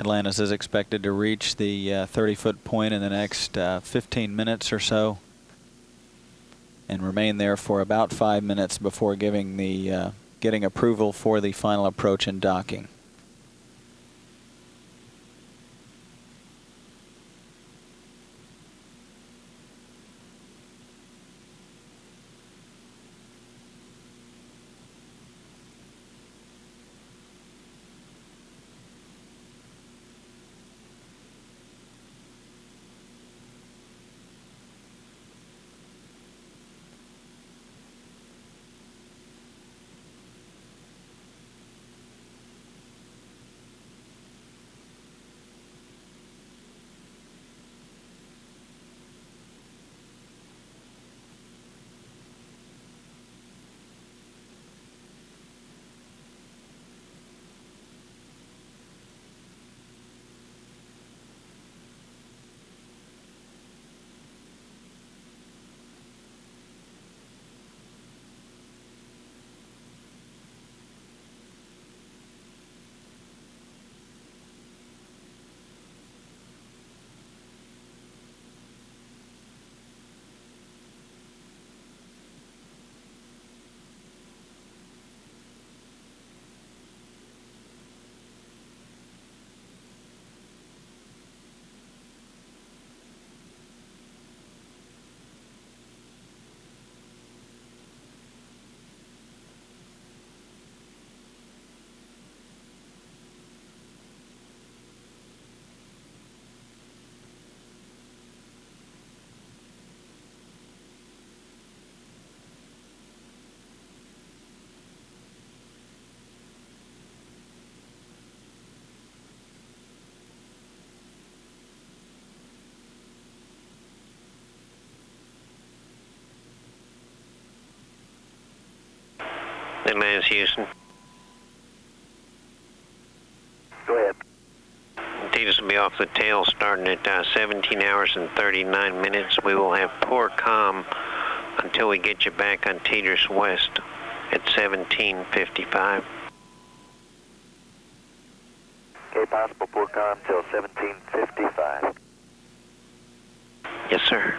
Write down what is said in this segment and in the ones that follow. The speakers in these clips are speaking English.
Atlantis is expected to reach the 30-foot point in the next 15 minutes or so, and remain there for about 5 minutes before getting approval for the final approach and docking. Atlantis, Houston. Go ahead. Titus will be off the tail starting at 17 hours and 39 minutes. We will have poor comm until we get you back on Teeters West at 17:55. Okay, possible poor comm till 17:55. Yes, sir.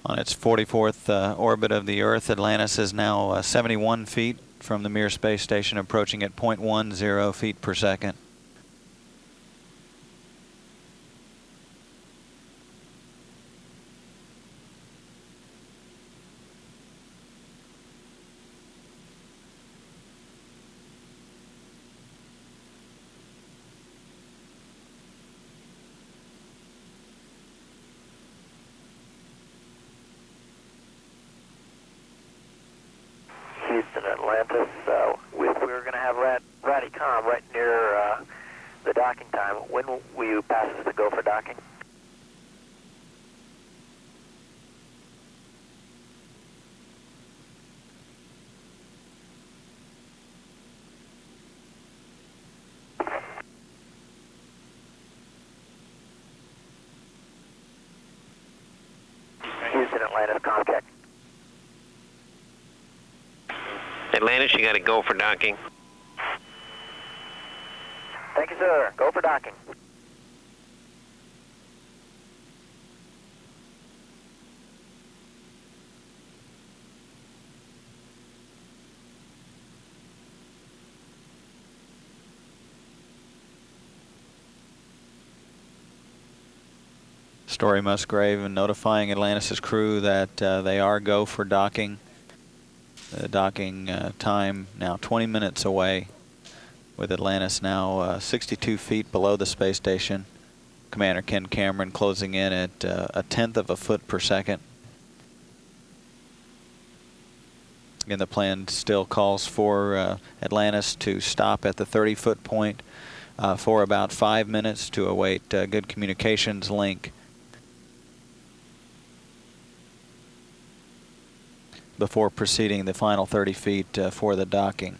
On its 44th orbit of the Earth, Atlantis is now 71 feet from the Mir space station, approaching at 0.10 feet per second. Houston, Atlantis. We're going to have ratty comm right near the docking time. When will you pass us the go for docking? Houston, Atlantis, comm check. Atlantis, you got to go for docking. Thank you, sir. Go for docking. Story Musgrave and notifying Atlantis' crew that they are go for docking. The docking time now 20 minutes away, with Atlantis now 62 feet below the space station Commander Ken Cameron closing in at a tenth of a foot per second. Again, the plan still calls for Atlantis to stop at the 30-foot point for about 5 minutes to await good communications link before proceeding the final 30 feet for the docking.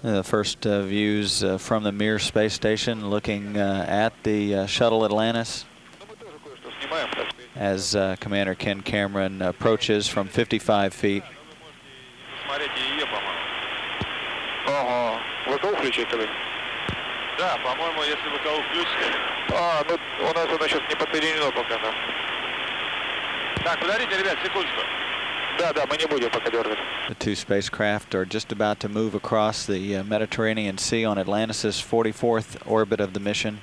The first views from the Mir space station looking at the Shuttle Atlantis as Commander Ken Cameron approaches from 55 feet. ВКУ включить вы? Да, по-моему, если ВКУ включите. Ну у нас оно сейчас не подсоединено пока, да. Так, подождите, ребят, секундочку. Да, мы не будем пока дергать. The two spacecraft are just about to move across the Mediterranean Sea on Atlantis' 44th orbit of the mission.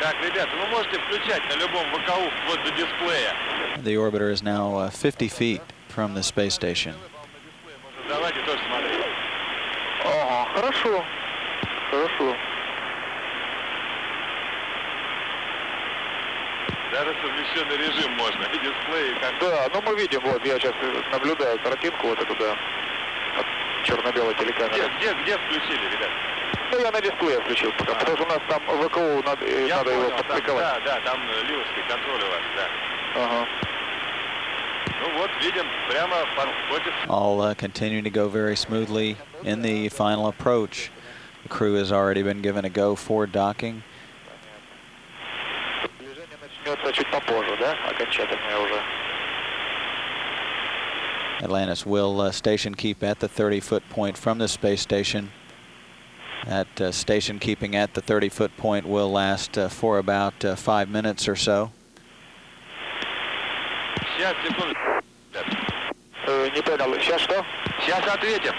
Так, ребята, вы можете включать на любом ВКУ вплоть до дисплея. The orbiter is now 50 feet from the space station. Давайте тоже смотреть. Ага, хорошо. Даже совмещенный режим можно, и дисплей, и как... Да, ну мы видим, вот я сейчас наблюдаю картинку вот эту, да, от черно-белой телекамеры. Где включили, ребят? Ну я на дисплее включил пока, потому что у нас там ВКУ надо его подприковать. Да, там ливовский контроль у вас, да. Ага. Ну вот, видим, прямо против... All continuing to go very smoothly in the final approach. The crew has already been given a go for docking. Движение начнется чуть попозже, да, окончательное уже. Atlantis will station keep at the 30-foot point from the space station. That station keeping at the 30-foot point will last for about 5 minutes or so. Сейчас, секунду. Не понял, сейчас что? Сейчас ответим.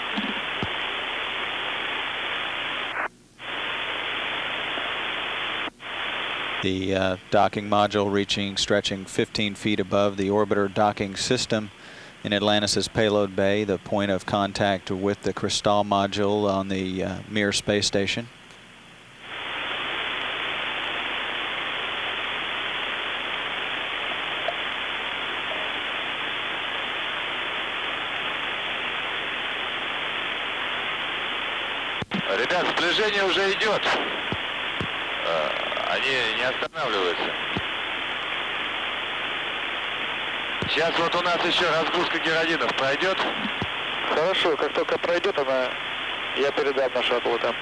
The docking module stretching 15 feet above the orbiter docking system in Atlantis' payload bay, the point of contact with the Crystal module on the Mir space station. Ребят, сближение уже идет. Они не останавливаются. Сейчас вот у нас еще разгрузка геродинов пройдет. Хорошо, как только пройдет она, я передам на шаттл там.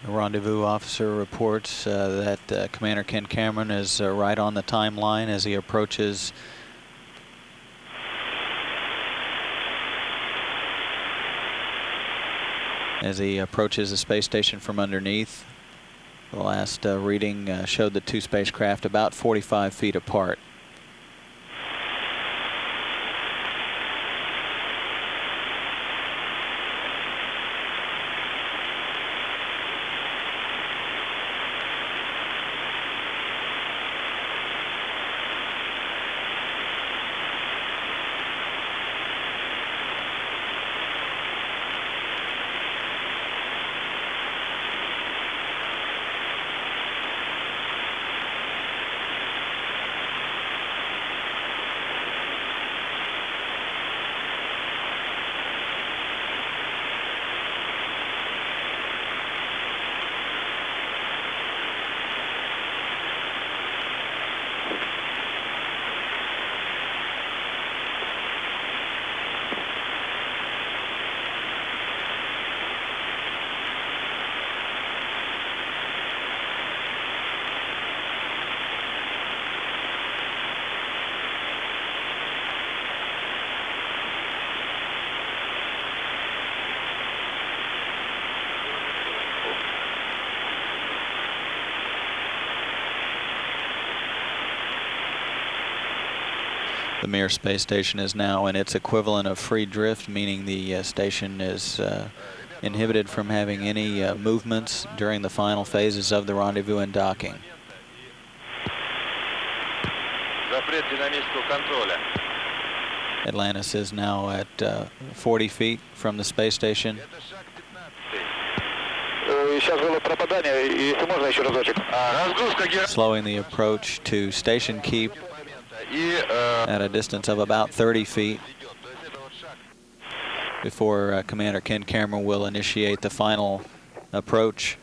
The rendezvous officer reports that Commander Ken Cameron is right on the timeline as he approaches the space station from underneath. The last reading showed the two spacecraft about 45 feet apart. Mir space station is now in its equivalent of free drift, meaning the station is inhibited from having any movements during the final phases of the rendezvous and docking. Запрет динамического контроля. Atlantis is now at 40 feet from the space station. Это шаг 15. Сейчас было пропадание, если можно еще разочек. Разгрузка героя. Slowing the approach to station keep И at a distance of about 30 feet before Commander Ken Cameron will initiate the final approach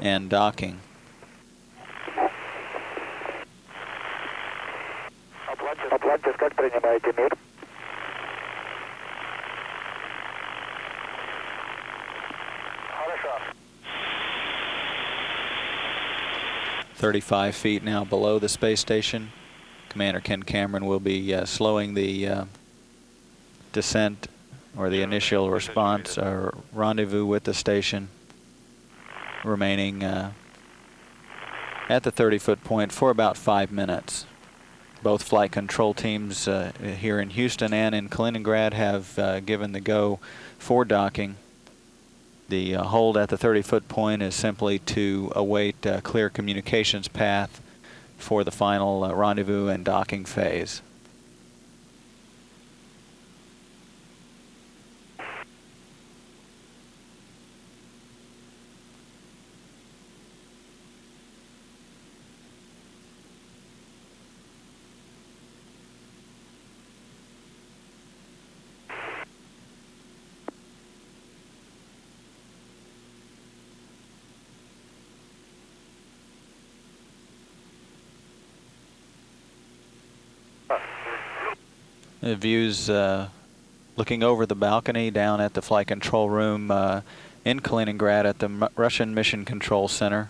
and docking. Atlantis, как принимаете мир? Хорошо. 35 feet now below the space station. Commander Ken Cameron will be slowing the descent or the initial response or rendezvous with the station, remaining at the 30-foot point for about 5 minutes. Both flight control teams here in Houston and in Kaliningrad have given the go for docking. The hold at the 30-foot point is simply to await clear communications path for the final rendezvous and docking phase. Views looking over the balcony down at the flight control room in Kaliningrad at the Russian Mission Control Center.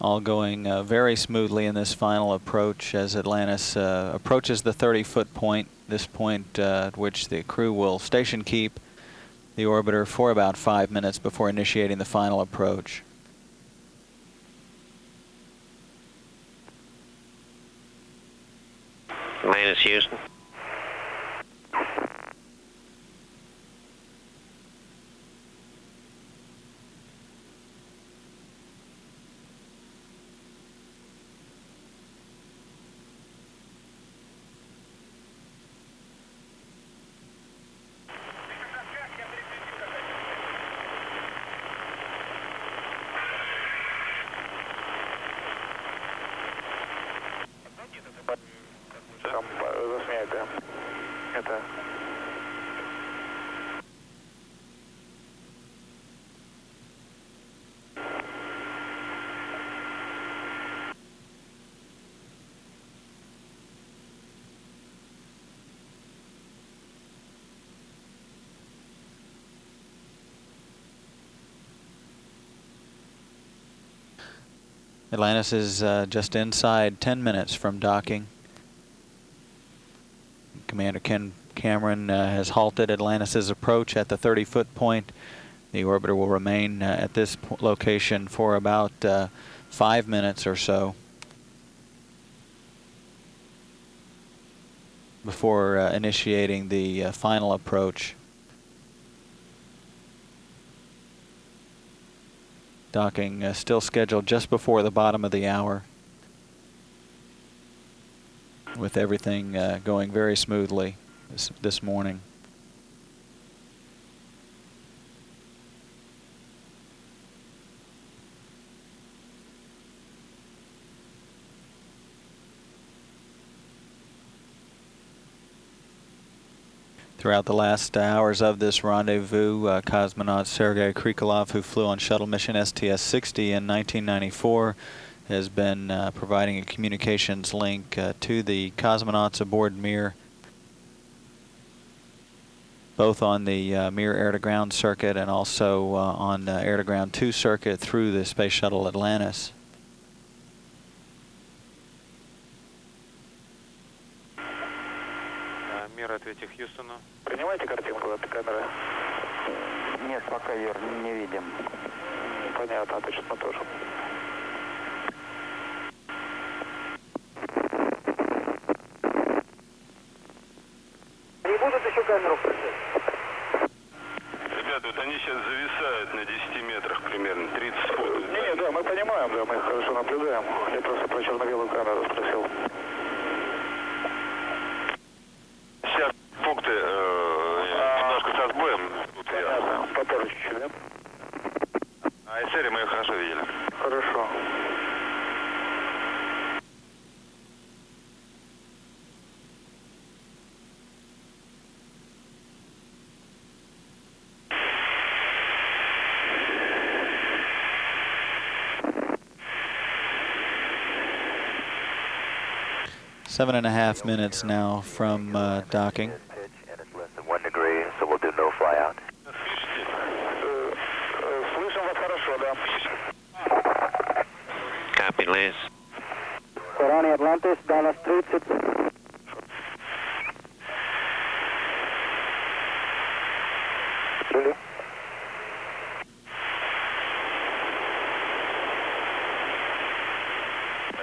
All going very smoothly in this final approach as Atlantis approaches the 30-foot point, this point at which the crew will station keep the orbiter for about 5 minutes before initiating the final approach. Atlantis, Houston. Там засмеет, да. Это... Atlantis is just inside 10 minutes from docking. Commander Ken Cameron has halted Atlantis' approach at the 30-foot point. The orbiter will remain at this location for about 5 minutes or so before initiating the final approach. Docking still scheduled just before the bottom of the hour, with everything going very smoothly this morning. Throughout the last hours of this rendezvous, cosmonaut Sergei Krikalev, who flew on shuttle mission STS-60 in 1994, has been providing a communications link to the cosmonauts aboard Mir. both on the Mir air-to-ground circuit and also on air-to-ground 2 circuit through the Space Shuttle Atlantis. Мир, ответьте Хьюстону. Принимаете картинку от камеры? Нет, пока, Юр, не видим. Понятно, отлично тоже. Не будут еще камеру включать? Ребята, вот они сейчас зависают на 10 метрах примерно, 30 футов. Не, да, мы понимаем, да, мы хорошо наблюдаем. Я просто про черно-белую камеру спросил. Сейчас пункты немножко со сбоем. Понятно, попозже чуть-чуть, да? А эсэри мы ее хорошо видели. Хорошо. Seven and a half minutes now from docking. And it's less than 1 degree, so we'll do no fly out. Слышим вас хорошо, да. Copy, Liz. Shuttle Atlantis, Dallas 30.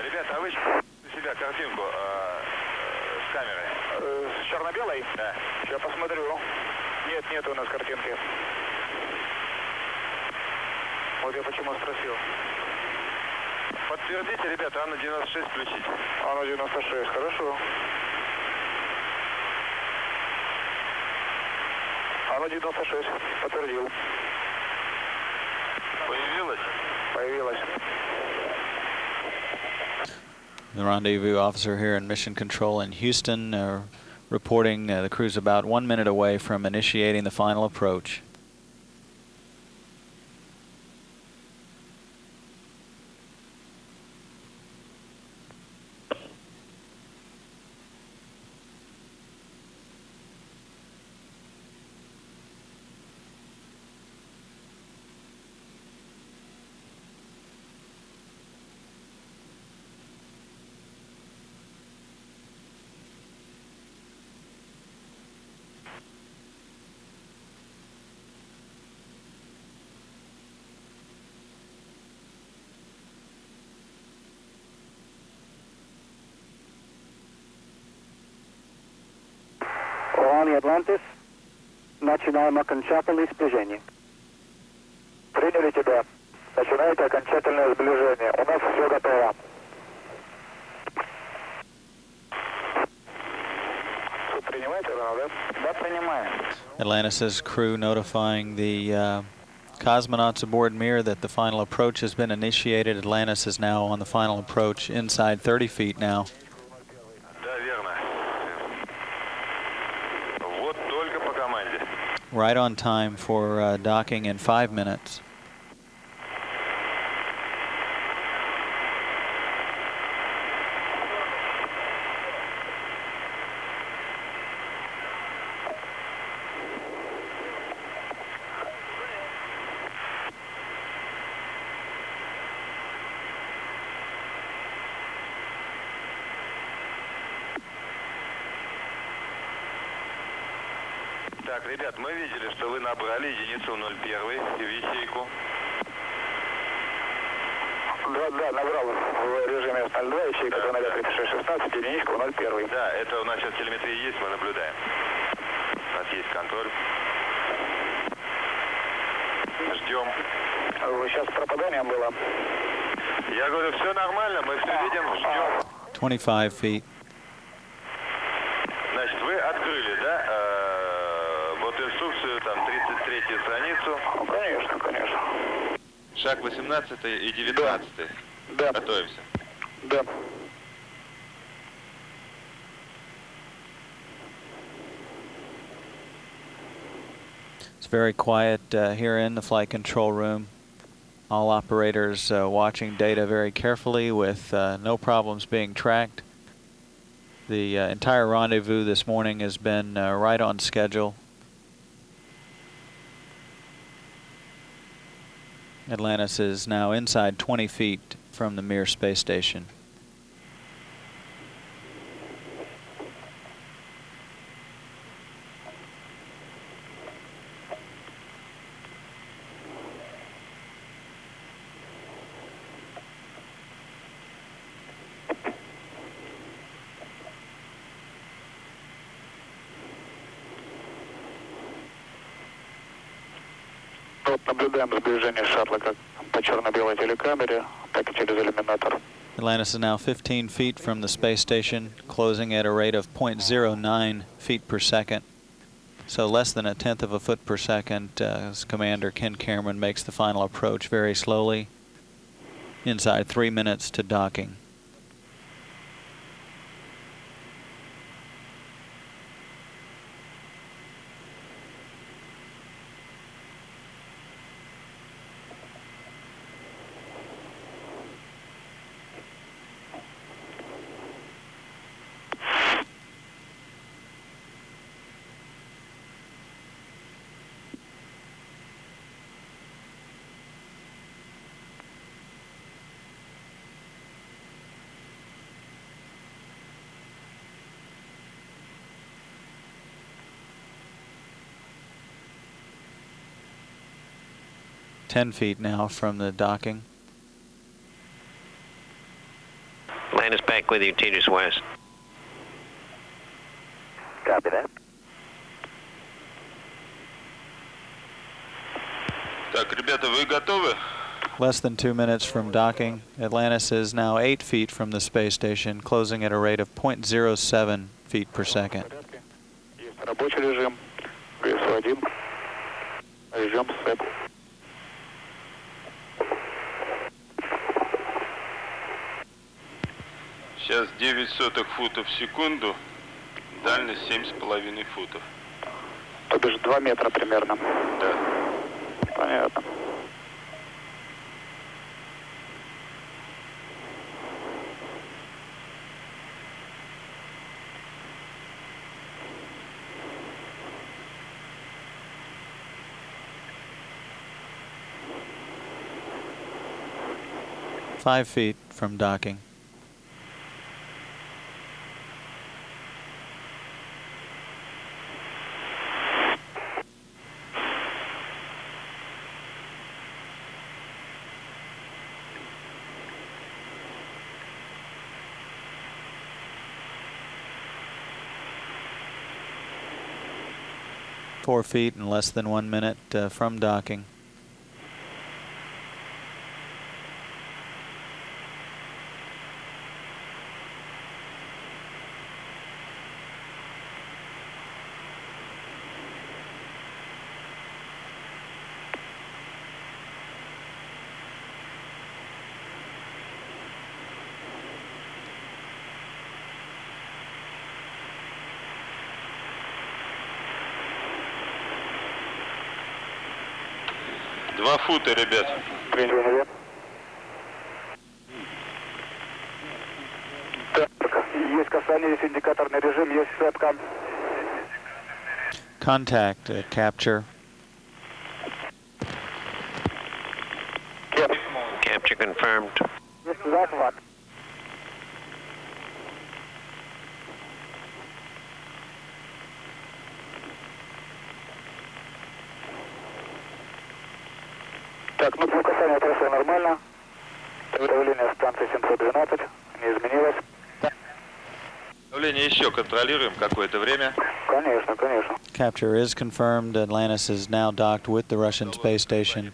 Ребята, а вы на себя картинку с камерой? С черно-белой? Да. Сейчас посмотрю. Нет у нас картинки. Вот я почему спросил. Подтвердите, ребята, Анна 96 включить. Анна 96, хорошо. Анна 96, подтвердил. Появилась? Появилась. The rendezvous officer here in Mission Control in Houston reporting the crew's about 1 minute away from initiating the final approach. Shuttle Atlantis, начинаем окончательное сближение. Приняли тебя. Начинайте окончательное сближение. У нас все готово. Тут принимаете, да? Да, принимаем. Atlantis' crew notifying the cosmonauts aboard Mir that the final approach has been initiated. Atlantis is now on the final approach inside 30 feet now. Да, верно. Вот только по команде. Right on time for docking in 5 minutes. Так, ребят, мы видели, что вы набрали единицу 01 в ячейку. Да, набрал в режиме 02, ячейка 203-616, единичка 01. Да, это у нас сейчас телеметрия есть, мы наблюдаем. У нас есть контроль. Ждем. Сейчас с пропаданием было. Я говорю, все нормально, мы все видим, ждем. 25 feet. Значит, вы открыли, да, вот инструкцию, там, 33-ю страницу. Ну, конечно, конечно. Шаг 18 и 19. Да. Готовимся. Да. It's very quiet here in the flight control room. All operators watching data very carefully with no problems being tracked. The entire rendezvous this morning has been right on schedule. Atlantis is now inside 20 feet from the Mir space station. Вот наблюдаем сближение шаттла как по черно-белой телекамере, так и через иллюминатор. Atlantis is now 15 feet from the space station, closing at a rate of 0.09 feet per second. So less than a tenth of a foot per second as Commander Ken Cameron makes the final approach very slowly, inside 3 minutes to docking. Ten feet now from the docking. Atlantis back with you, Tejas West. Copy that. Так, ребята, вы готовы? Less than 2 minutes from docking, Atlantis is now 8 feet from the space station, closing at a rate of 0.07 feet per second. Есть рабочий режим, ГСУ-1, режим СЭП. Сейчас 0,09 футов в секунду, дальность 7,5 футов. То бишь 2 метра примерно. Да. Понятно. Five feet from docking. Four feet in less than 1 minute from docking. Два фута, ребят. Принял. Так, есть касание, есть индикаторный режим, есть сетка. Contact, capture. Capture confirmed. Есть захват. Так, ну по касанию прошло нормально. Давление станции 712 не изменилось. Давление еще контролируем какое-то время. Конечно, конечно. Capture is confirmed. Atlantis is now docked with the Russian space station.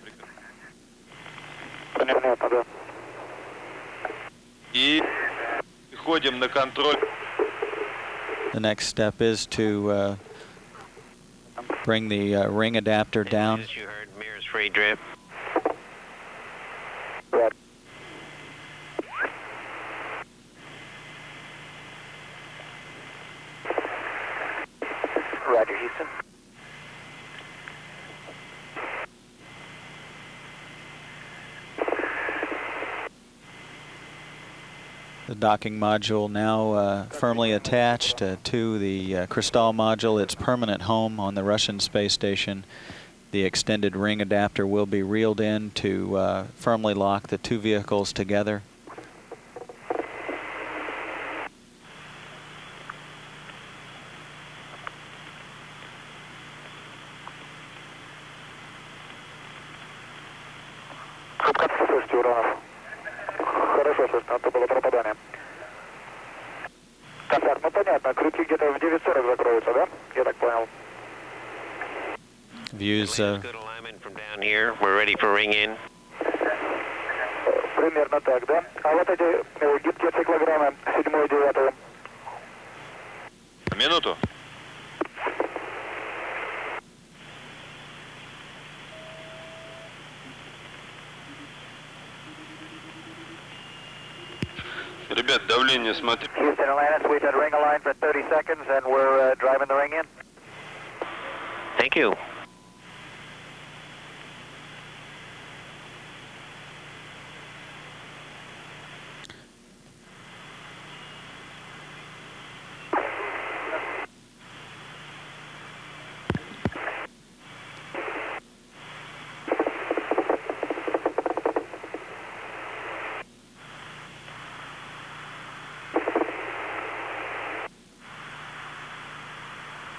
Понятно, да. И переходим на контроль. The next step is to bring the ring adapter down. As you heard, Mir's free drift. Right. Roger, Houston. The docking module now firmly attached to the Crystal module, its permanent home on the Russian space station. The extended ring adapter will be reeled in to firmly lock the two vehicles together. Слышите, Уранов? Хорошо слышно, это было пропадание. Контакт, ну понятно, крюки где-то в 9:40 закроются, да? Я так понял. Views. Good alignment from down here. We're ready for ring in. Примерно так, да? А вот эти гибкие циклограммы 7 и 9. Минуту. Ребят, давление смотри. Houston Atlantis, we did ring align for 30 seconds and we're driving the ring in. Thank you.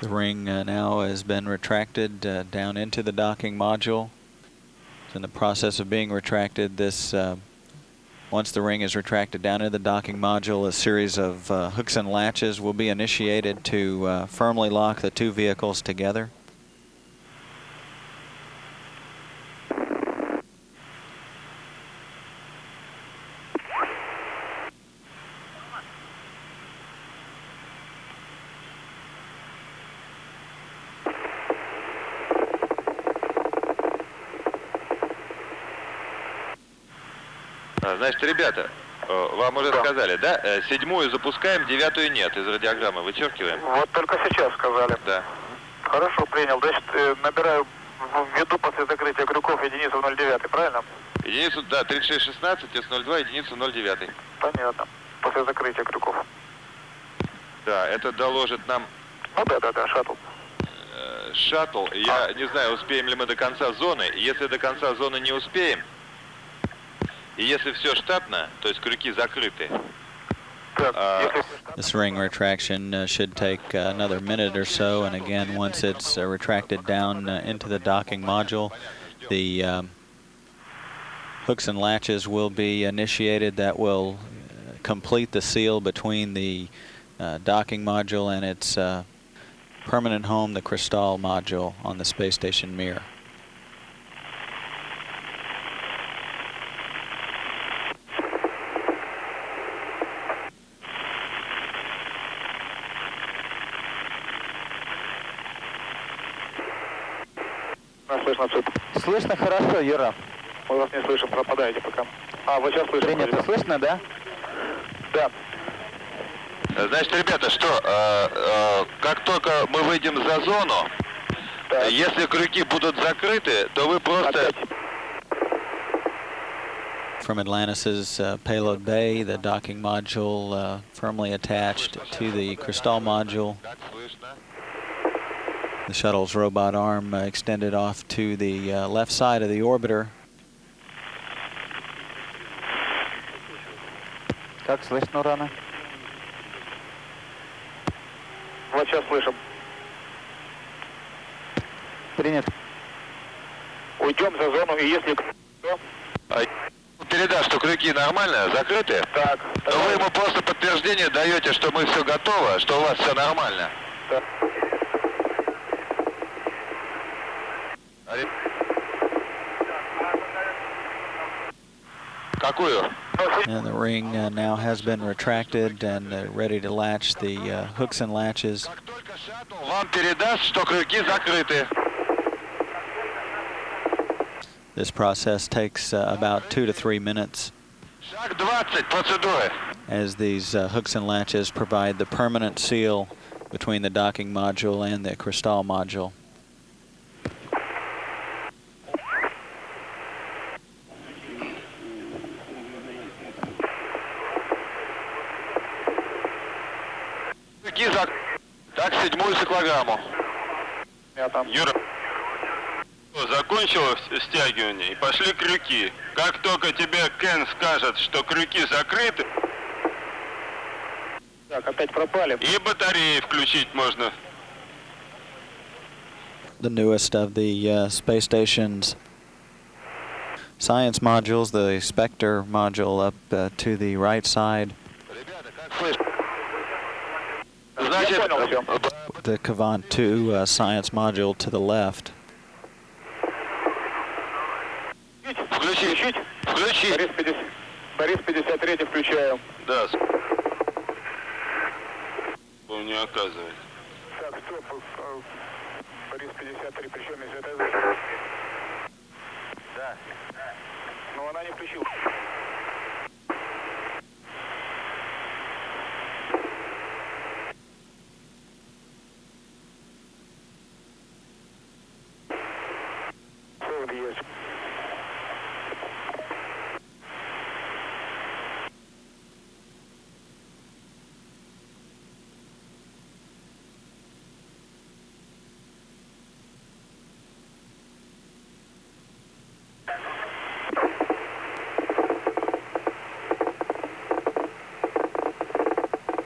The ring now has been retracted down into the docking module. It's in the process of being retracted. This, once the ring is retracted down into the docking module, a series of hooks and latches will be initiated to firmly lock the two vehicles together. Значит, ребята, вам уже сказали, да? 7-ю запускаем, 9-ю нет. Из радиограммы вычеркиваем. Вот только сейчас сказали. Да. Хорошо, принял. Значит, набираю введу после закрытия крюков единицу 09, правильно? Единицу, да, 3616, С02, единицу 09. Понятно. После закрытия крюков. Да, это доложит нам Ну да, шаттл. шаттл. Я не знаю, успеем ли мы до конца зоны. Если до конца зоны не успеем, и если все штатно, то есть крюки закрыты. This ring retraction should take another minute or so, and again, once it's retracted down into the docking module, the hooks and latches will be initiated. That will complete the seal between the docking module and its permanent home, the Crystal module on the space station Mir. Слышно хорошо, Юра. Мы вас не слышим, пропадаете пока. А, вы сейчас слышите. Принято, слышно, да? Да. Значит, ребята, что, как только мы выйдем за зону, если крюки будут закрыты, то вы просто... From Atlantis' payload bay, the docking module firmly attached to the Crystal module. The shuttle's robot arm extended off to the left side of the orbiter. Как слышно, Рана? Вот сейчас слышим. Принято. Уйдем за зону, и если... Передашь, что крюки нормально, закрыты? Так. Но вы ему просто подтверждение даете, что мы все готово, что у вас все нормально. Так. Какую? And the ring now has been retracted and ready to latch the hooks and latches. Как только шаттл вам передаст, что крюки закрыты. This process takes about 2 to 3 minutes. Шаг 20, процедуры. As these hooks and latches provide the permanent seal between the docking module and the Crystal module. Так, 7-ю циклограмму. Я там. Юра, закончила стягивание и пошли крюки. Как только тебе Кен скажет, что крюки закрыты, Так, опять пропали. и батареи включить можно. The newest of the space station's science modules, the Spectre module up to the right side, Значит, the Cavant 2 science module to the left. включить. Включить. Борис 53 включаю. Да. Он не оказывает. Так, стоп. Борис 53, причем из этой... Да. Но она не включила. Провод есть.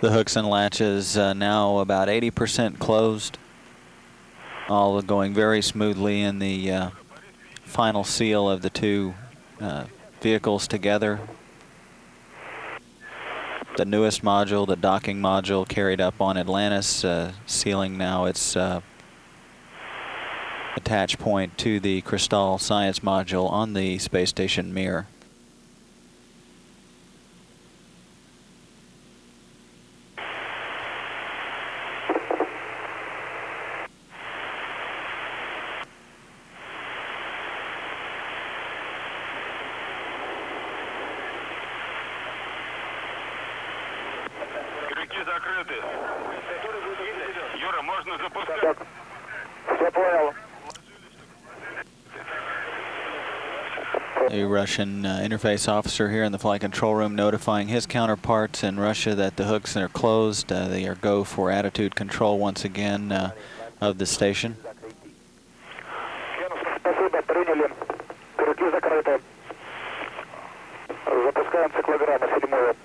The hooks and latches now about 80% closed, all going very smoothly in the final seal of the two vehicles together. The newest module, the docking module, carried up on Atlantis, sealing now its attach point to the Crystal Science module on the space station Mir. Крюки закрыты. Юра, можно запускать. Так, все понял. A Russian interface officer here in the flight control room notifying his counterparts in Russia that the hooks are closed. They are go for attitude control once again of the station. Спасибо, приняли. Крюки закрыты. Запускаем циклограмму 7-ю.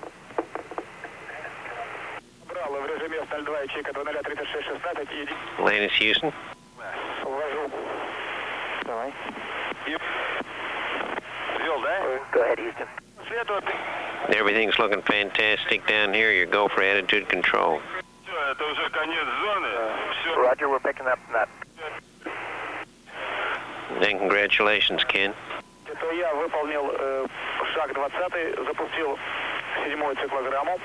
Брал в режиме 02 ячейка 003616 и Atlantis, Houston. ввожу. Давай. Вел, да? Go ahead, Houston. Следует. Everything's looking fantastic down here. Your go for attitude control. Все, это уже конец зоны. Все. Roger, we're picking up that. And congratulations, Ken. Это я выполнил шаг 20, запустил 7-ю циклограмму.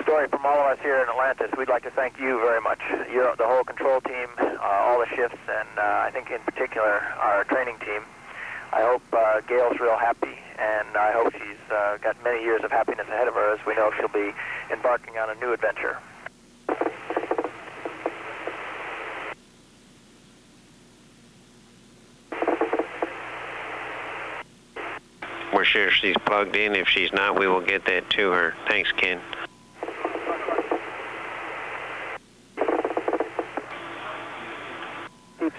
Story from all of us here in Atlantis. We'd like to thank you very much. You're the whole control team, all the shifts, and I think in particular our training team. I hope Gail's real happy, and I hope she's got many years of happiness ahead of her as we know she'll be embarking on a new adventure. We're sure she's plugged in. If she's not, we will get that to her. Thanks, Ken.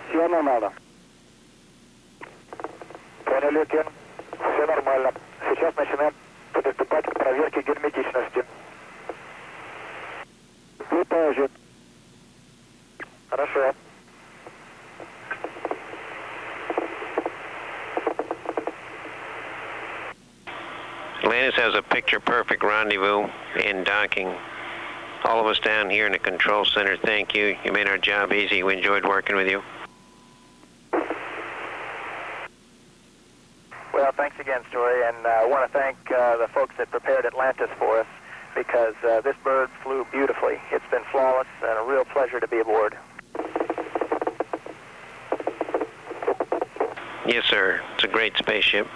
Все нормально. Поняли, Кен. Все нормально. Сейчас начинаем приступать к проверке герметичности. Вы тоже. Хорошо. Atlantis has a picture-perfect rendezvous and docking. All of us down here in the control center, thank you. You made our job easy. We enjoyed working with you. Well, thanks again, Story, and I want to thank the folks that prepared Atlantis for us because this bird flew beautifully. It's been flawless and a real pleasure to be aboard. Yes, sir. It's a great spaceship.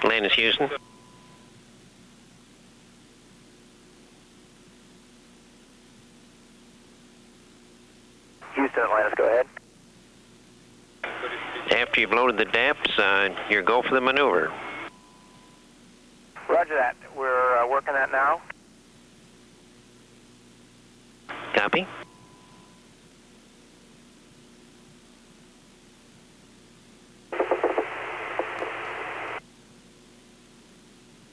Atlantis, Houston. Houston, Atlantis, go ahead. After you've loaded the DAPs, you're go for the maneuver. Roger that. We're working that now. Copy.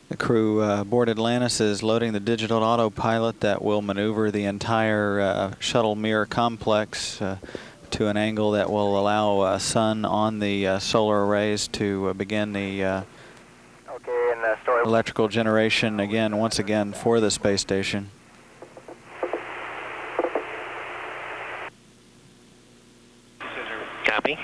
The crew aboard Atlantis is loading the digital autopilot that will maneuver the entire shuttle mirror complex to an angle that will allow sun on the solar arrays to begin the Okay, and story. electrical generation once again for the space station. Copy.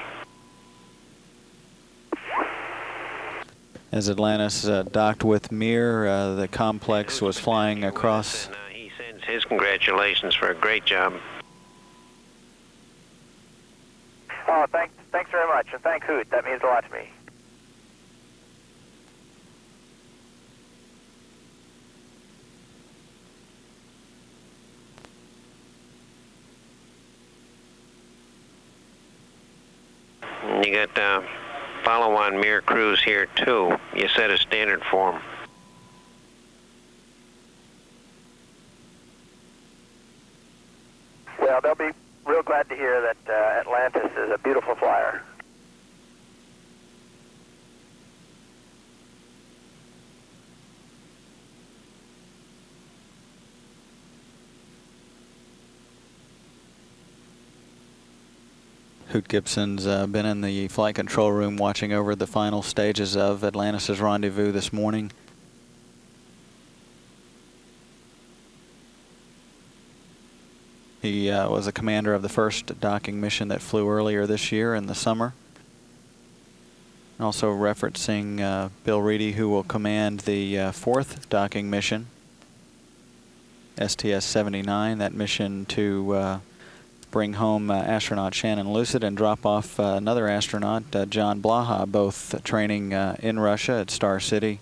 As Atlantis docked with Mir, the complex was flying across. And, he sends his congratulations for a great job. Oh, thanks very much, and thanks, Hoot. That means a lot to me. And you got follow-on Mir crews here too. You set a standard for them. Well, they'll be real glad to hear that Atlantis is a beautiful flyer. Hoot Gibson's been in the flight control room watching over the final stages of Atlantis' rendezvous this morning. He was a commander of the first docking mission that flew earlier this year in the summer. Also referencing Bill Reedy, who will command the fourth docking mission, STS-79, that mission to bring home astronaut Shannon Lucid and drop off another astronaut, John Blaha, both training in Russia at Star City.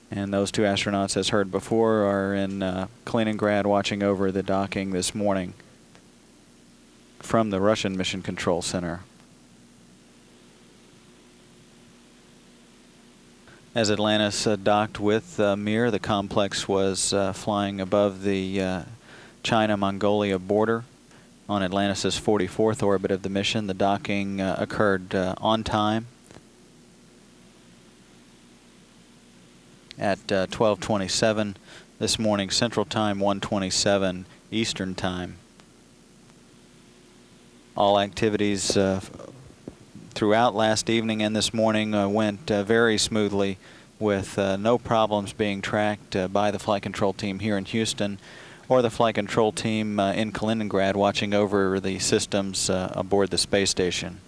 And those two astronauts, as heard before, are in Kaliningrad watching over the docking this morning from the Russian Mission Control Center. As Atlantis docked with Mir, the complex was flying above the China-Mongolia border on Atlantis' 44th orbit of the mission. The docking occurred on time at 12:27 this morning Central Time, 1:27 Eastern Time. All activities throughout last evening and this morning went very smoothly, with no problems being tracked by the flight control team here in Houston or the flight control team in Kaliningrad watching over the systems aboard the space station.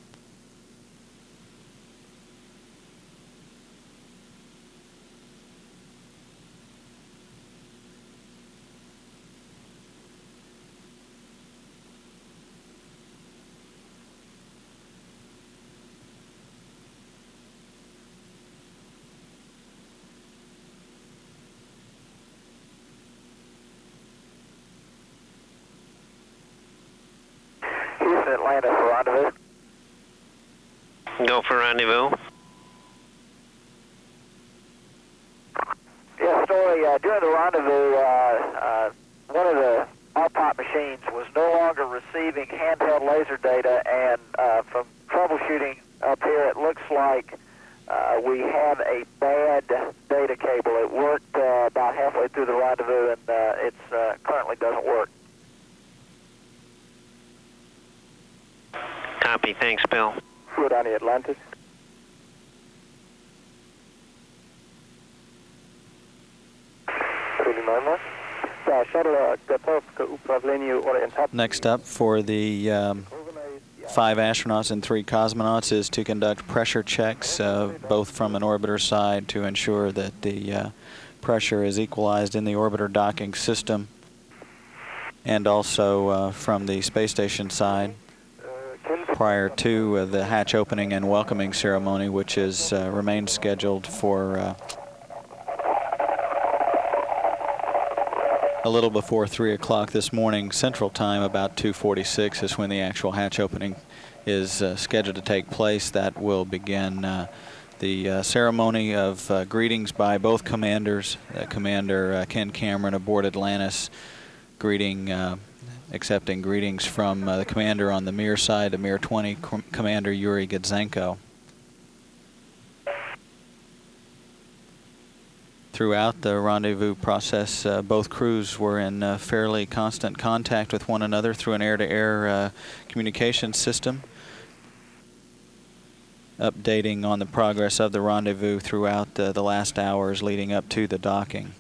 Atlantis for rendezvous. Go for rendezvous. Yeah, Story, during the rendezvous, one of the RPOP machines was no longer receiving handheld laser data, and from troubleshooting up here, it looks like we have a bad data cable. It worked about halfway through the rendezvous, and it currently doesn't work. Copy. Thanks, Bill. Good on the Atlantis. Next up for the 5 astronauts and 3 cosmonauts is to conduct pressure checks, both from an orbiter side to ensure that the pressure is equalized in the orbiter docking system, and also from the space station side. prior to the hatch opening and welcoming ceremony, which is remains scheduled for a little before 3 o'clock this morning Central Time. About 2:46 is when the actual hatch opening is scheduled to take place. That will begin the ceremony of greetings by both commanders. Commander Ken Cameron aboard Atlantis, accepting greetings from the commander on the Mir side, the Mir 20, Commander Yuri Gudzenko. Throughout the rendezvous process, both crews were in fairly constant contact with one another through an air-to-air communication system, updating on the progress of the rendezvous throughout the last hours leading up to the docking.